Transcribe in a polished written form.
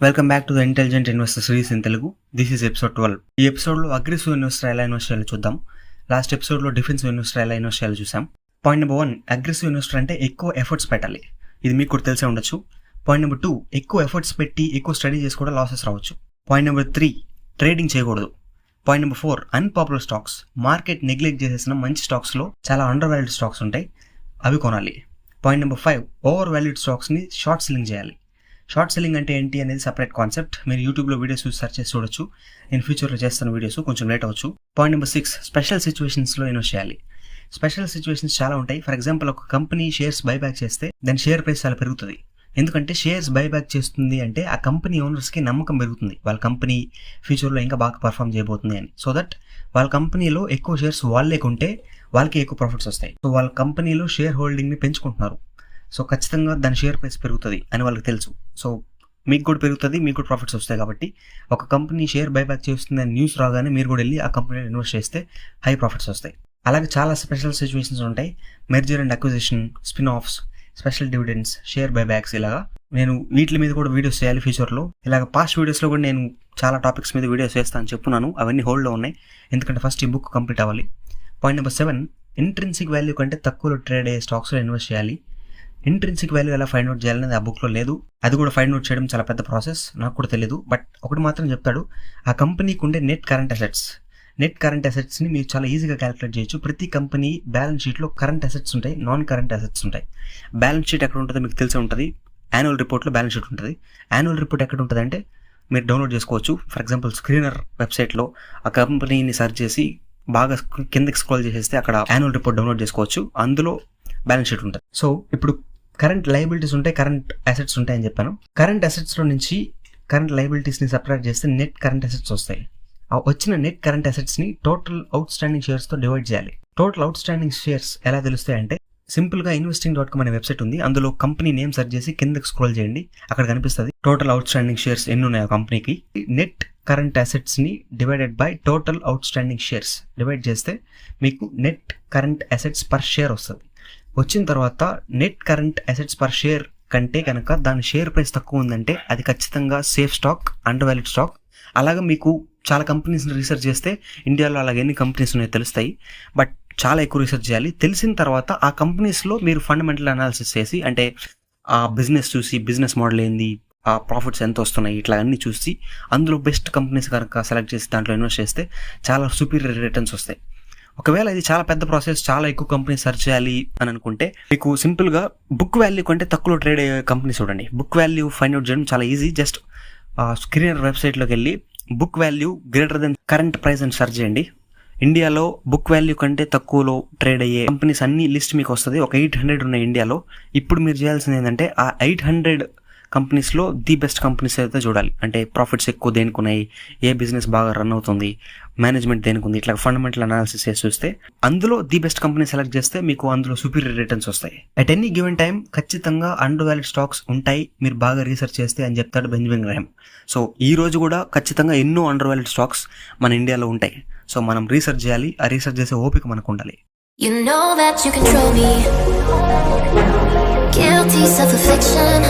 Welcome back to the intelligent investor series in Telugu. This is episode 12. ఈ ఎపిసోడ్లో aggressive investor ఎలా invest చేయాలో చూద్దాం. లాస్ట్ ఎపిసోడ్లో డిఫెన్సివ్ ఇన్వెస్టర్ ఎలా ఇన్వెస్ట్ చేయాలో చూసాం. పాయింట్ నెంబర్ 1, అగ్రెసివ్ ఇన్వెస్టర్ అంటే ఎక్కువ ఎఫర్ట్స్ పెట్టాలి. ఇది మీకు కూడా తెలిసే ఉండొచ్చు. పాయింట్ నెంబర్ 2, ఎక్కువ ఎఫర్ట్స్ పెట్టి ఎక్కువ స్టడీ చేసి కూడా లాసెస్ రావచ్చు. పాయింట్ నెంబర్ 3, ట్రేడింగ్ చేయకూడదు. Point number 4, unpopular stocks. Market neglect చేసేసిన మంచి స్టాక్స్లో చాలా అండర్ వాల్యూడ్ స్టాక్స్ ఉంటాయి, అవి కొనాలి. పాయింట్ నెంబర్ 5, ఓవర్ వాల్యూడ్ స్టాక్స్ని షార్ట్ సెల్లింగ్ చేయాలి. షార్ట్ సెల్లింగ్ అంటే ఏంటి అనేది సపరేట్ కాన్సెప్ట్. మీరు యూట్యూబ్లో వీడియోస్ సర్చ్ చేసి చూడొచ్చు. నేను ఫ్యూచర్లో చేస్తున్న వీడియోస్ కొంచెం లేట్ అవ్వచ్చు. పాయింట్ నెంబర్ 6, స్పెషల్ సిచ్యువేషన్స్లో ఇన్వెస్ట్ చేయాలి. స్పెషల్ సిచ్యువేషన్స్ చాలా ఉంటాయి. ఫర్ ఎగ్జాంపుల్, ఒక కంపెనీ షేర్స్ బైబ్యాక్ చేస్తే దాని షేర్ ప్రైస్ చాలా పెరుగుతుంది. ఎందుకంటే షేర్స్ బైబ్యాక్ చేస్తుంది అంటే ఆ కంపెనీ ఓనర్స్కి నమ్మకం పెరుగుతుంది, వాళ్ళ కంపెనీ ఫ్యూచర్లో ఇంకా బాగా పర్ఫామ్ చేయబోతుంది అని. సో దట్ వాళ్ళ కంపెనీలో ఎక్కువ షేర్స్ వాళ్ళే కొంటే వాళ్ళకి ఎక్కువ ప్రాఫిట్స్ వస్తాయి. సో వాళ్ళ కంపెనీలో షేర్ హోల్డింగ్ని పెంచుకుంటున్నారు. సో ఖచ్చితంగా దాని షేర్ ప్రైస్ పెరుగుతుంది అని వాళ్ళకి తెలుసు. సో మీకు కూడా పెరుగుతుంది, మీకు కూడా ప్రాఫిట్స్ వస్తాయి. కాబట్టి ఒక కంపెనీ షేర్ బైబ్యాక్ చేస్తుంది అని న్యూస్ రాగానే మీరు కూడా వెళ్ళి ఆ కంపెనీలో ఇన్వెస్ట్ చేస్తే హై ప్రాఫిట్స్ వస్తాయి. అలాగే చాలా స్పెషల్ సిచ్యువేషన్స్ ఉంటాయి. Merger and acquisition, spin offs, special dividends, share buybacks. ఇలాగా నేను వీటి మీద కూడా వీడియోస్ చేయాలి ఫ్యూచర్లో. ఇలాగ పాస్ట్ వీడియోస్లో కూడా నేను చాలా టాపిక్స్ మీద వీడియోస్ చేస్తాను చెప్పున్నాను. అవన్నీ హోల్డ్లో ఉన్నాయి, ఎందుకంటే ఫస్ట్ ఈ బుక్ కంప్లీట్ అవ్వాలి. పాయింట్ నెంబర్ 7, ఇంట్రిన్సిక్ వాల్యూ కంటే తక్కువలో ట్రేడ్ అయ్యే స్టాక్స్లో ఇన్వెస్ట్ చేయాలి. ఇంట్రిన్సిక్ వాల్యూ ఎలా ఫైండ్ అవుట్ చేయాలనేది ఆ బుక్లో లేదు. అది కూడా ఫైండ్ అవుట్ చేయడం చాలా పెద్ద ప్రాసెస్, నాకు కూడా తెలియదు. బట్ ఒకటి మాత్రం చెప్తాడు, ఆ కంపెనీకి ఉండే నెట్ కరెంట్ అసెట్స్ని మీరు చాలా ఈజీగా క్యాలిక్యులేట్ చేయొచ్చు. ప్రతి కంపెనీ బ్యాలెన్స్ షీట్లో కరెంట్ అసెట్స్ ఉంటాయి, నాన్ కరెంట్ అసెట్స్ ఉంటాయి. బ్యాలెన్స్ షీట్ ఎక్కడ ఉంటుందో మీకు తెలిసే ఉంటుంది. యాన్యువల్ రిపోర్ట్లో బ్యాలెన్స్ షీట్ ఉంటుంది. యాన్యువల్ రిపోర్ట్ ఎక్కడ ఉంటుంది అంటే మీరు డౌన్లోడ్ చేసుకోవచ్చు. ఫర్ ఎగ్జాంపుల్, స్క్రీనర్ వెబ్సైట్లో ఆ కంపెనీని సెర్చ్ చేసి బాగా కిందకి స్క్రోల్ చేసేస్తే అక్కడ యాన్యువల్ రిపోర్ట్ డౌన్లోడ్ చేసుకోవచ్చు. అందులో బ్యాలెన్స్ షీట్ ఉంటుంది. సో ఇప్పుడు కరెంట్ లయబిలిటీస్ ఉంటాయి, కరెంట్ అసెట్స్ ఉంటాయి అని చెప్పాను. కరెంట్ అసెట్స్లో నుంచి కరెంట్ లయబిలిటీస్ని సపరేట్ చేస్తే నెట్ కరెంట్ అసెట్స్ వస్తాయి. ఆ వచ్చిన నెట్ కరెంట్ అసెట్స్ని టోటల్ అవుట్ స్టాండింగ్ షేర్స్తో డివైడ్ చేయాలి. టోటల్ అవుట్ స్టాండింగ్ షేర్స్ ఎలా తెలుస్తాయి అంటే సింపుల్గా investing.com అనే వెబ్సైట్ ఉంది. అందులో కంపెనీ నేమ్ సెర్చ్ చేసి కిందకి స్క్రోల్ చేయండి, అక్కడ కనిపిస్తుంది టోటల్ అవుట్ స్టాండింగ్ షేర్స్ ఎన్ని ఉన్నాయి ఆ కంపెనీకి. నెట్ కరెంట్ అసెట్స్ని divided by total outstanding shares divide చేస్తే మీకు net current assets per share వస్తుంది. వచ్చిన తర్వాత net current assets per share కంటే కనుక దాని షేర్ ప్రైస్ తక్కువ ఉందంటే అది ఖచ్చితంగా safe stock, under valued stock. అలాగే మీకు చాలా కంపెనీస్ని రీసెర్చ్ చేస్తే ఇండియాలో అలాగే ఎన్ని కంపెనీస్ ఉన్నాయో తెలుస్తాయి. బట్ చాలా ఎక్కువ రీసెర్చ్ చేయాలి. తెలిసిన తర్వాత ఆ కంపెనీస్లో మీరు ఫండమెంటల్ అనాలిసిస్ చేసి, అంటే ఆ బిజినెస్ చూసి, బిజినెస్ మోడల్ ఏంది, ఆ ప్రాఫిట్స్ ఎంత వస్తున్నాయి, ఇట్లా అన్నీ చూసి అందులో బెస్ట్ కంపెనీస్ కనుక సెలెక్ట్ చేసి దాంట్లో ఇన్వెస్ట్ చేస్తే చాలా సుపీరియర్ రిటర్న్స్ వస్తాయి. ఒకవేళ ఇది చాలా పెద్ద ప్రాసెస్, చాలా ఎక్కువ కంపెనీస్ సెర్చ్ చేయాలి అని అనుకుంటే మీకు సింపుల్గా బుక్ వాల్యూ కంటే తక్కువలో ట్రేడ్ అయ్యే కంపెనీ చూడండి. బుక్ వాల్యూ ఫైండ్ అవుట్ చేయడం చాలా ఈజీ. జస్ట్ స్క్రీనర్ వెబ్సైట్లోకి వెళ్ళి book value greater than current price అని సెర్చ్ చేయండి. ఇండియాలో బుక్ వాల్యూ కంటే తక్కువలో ట్రేడ్ అయ్యే కంపెనీస్ అన్ని లిస్ట్ మీకు వస్తుంది. ఒక 800 ఉన్నాయి ఇండియాలో. ఇప్పుడు మీరు చేయాల్సింది ఏంటంటే ఆ 800 కంపెనీస్లో ది బెస్ట్ కంపెనీస్ అయితే చూడాలి. అంటే ప్రాఫిట్స్ ఎక్కువ దేనికి ఉన్నాయి, ఏ బిజినెస్ బాగా రన్ అవుతుంది, మేనేజ్మెంట్ దేనికి ఉంది, ఇట్లా ఫండమెంటల్ అనాలిసిస్ చేసి చూస్తే అందులో ది బెస్ట్ కంపెనీ సెలెక్ట్ చేస్తే మీకు అందులో సుపీరియర్ రిటర్న్స్ వస్తాయి. అట్ ఎనీ గివెన్ టైం ఖచ్చితంగా అండర్ వాల్యూడ్ స్టాక్స్ ఉంటాయి మీరు బాగా రీసెర్చ్ చేస్తే అని చెప్తాడు బెంజమిన్ గ్రాహం. సో ఈ రోజు కూడా ఖచ్చితంగా ఎన్నో అండర్ వాల్యూడ్ స్టాక్స్ మన ఇండియాలో ఉంటాయి. సో మనం రీసెర్చ్ చేయాలి. ఆ రీసెర్చ్ చేసే ఓపిక మనకు ఉండాలి. You know that you control me. Guilty self-affliction.